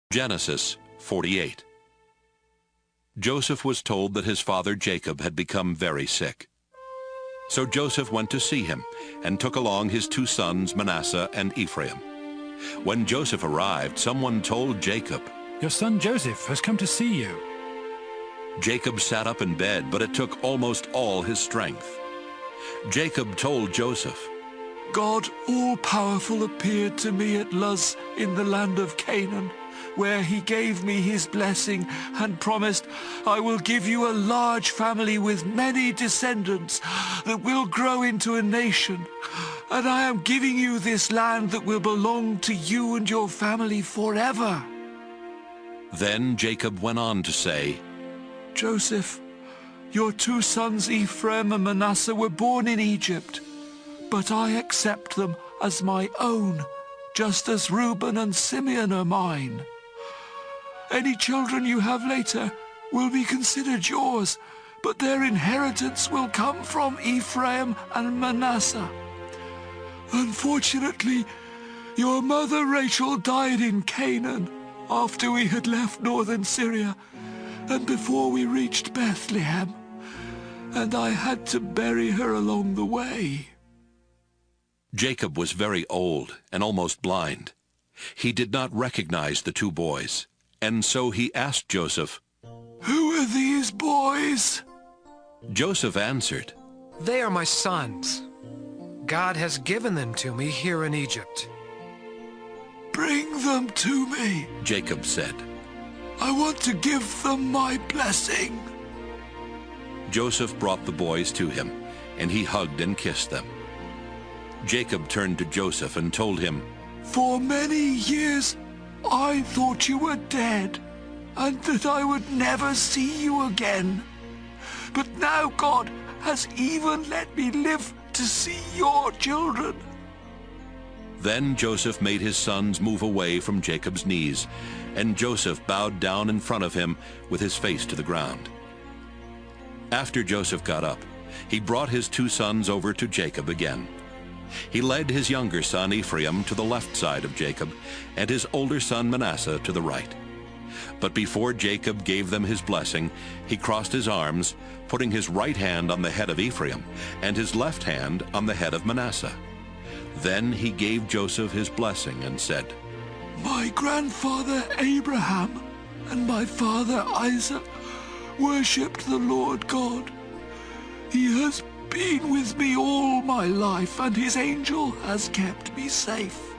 Genesis 48. Joseph was told that his father Jacob had become very sick. So Joseph went to see him and took along his two sons Manasseh and Ephraim. When Joseph arrived, someone told Jacob, "Your son Joseph has come to see you." Jacob sat up in bed, but it took almost all his strength. Jacob told Joseph, God all-powerful appeared to me at Luz in the land of Canaan, where he gave me his blessing and promised, I will give you a large family with many descendants that will grow into a nation. And I am giving you this land that will belong to you and your family forever. Then Jacob went on to say, Joseph, your two sons Ephraim and Manasseh were born in Egypt, but I accept them as my own, just as Reuben and Simeon are mine. Any children you have later will be considered yours, but their inheritance will come from Ephraim and Manasseh. Unfortunately, your mother Rachel died in Canaan after we had left northern Syria and before we reached Bethlehem, and I had to bury her along the way. Jacob was very old and almost blind. He did not recognize the two boys, and so he asked Joseph, Who are these boys? Joseph answered, They are my sons. God has given them to me here in Egypt. Bring them to me, Jacob said. I want to give them my blessing. Joseph brought the boys to him, and he hugged and kissed them. Jacob turned to Joseph and told him, For many years I thought you were dead, and that I would never see you again. But now God has even let me live to see your children. Then Joseph made his sons move away from Jacob's knees, and Joseph bowed down in front of him with his face to the ground. After Joseph got up, he brought his two sons over to Jacob again. He led his younger son Ephraim to the left side of Jacob, and his older son Manasseh to the right. But before Jacob gave them his blessing, he crossed his arms, putting his right hand on the head of Ephraim and his left hand on the head of Manasseh. Then he gave Joseph his blessing and said, My grandfather Abraham and my father Isaac worshipped the Lord God. He has been with me all my life, and his angel has kept me safe.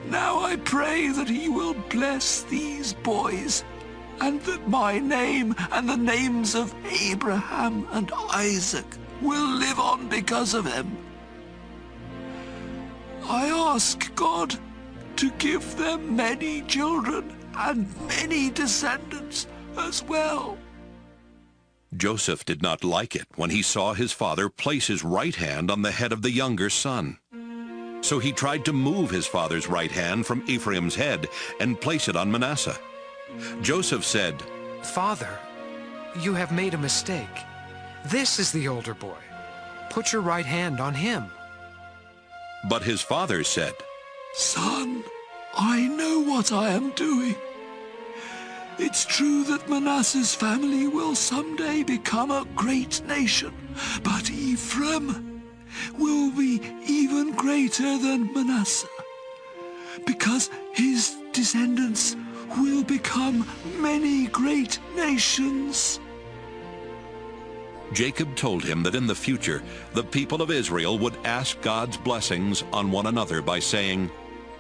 Now I pray that he will bless these boys, and that my name and the names of Abraham and Isaac will live on because of him. I ask God to give them many children and many descendants as well. Joseph did not like it when he saw his father place his right hand on the head of the younger son. So he tried to move his father's right hand from Ephraim's head and place it on Manasseh. Joseph said, Father, you have made a mistake. This is the older boy. Put your right hand on him. But his father said, Son, I know what I am doing. It's true that Manasseh's family will someday become a great nation, but Ephraim will be even greater than Manasseh, because his descendants will become many great nations. Jacob told him that in the future the people of Israel would ask God's blessings on one another by saying,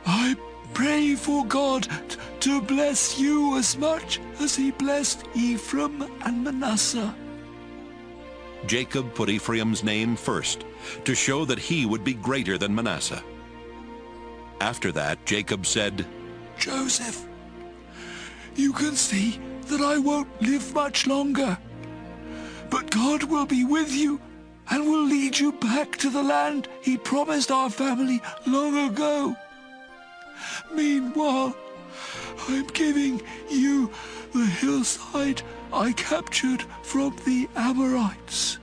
I pray for God to bless you as much as he blessed Ephraim and Manasseh. Jacob put Ephraim's name first to show that he would be greater than Manasseh. After that, Jacob said, Joseph, you can see that I won't live much longer, but God will be with you and will lead you back to the land he promised our family long ago. Meanwhile, I'm giving you the hillside I captured from the Amorites.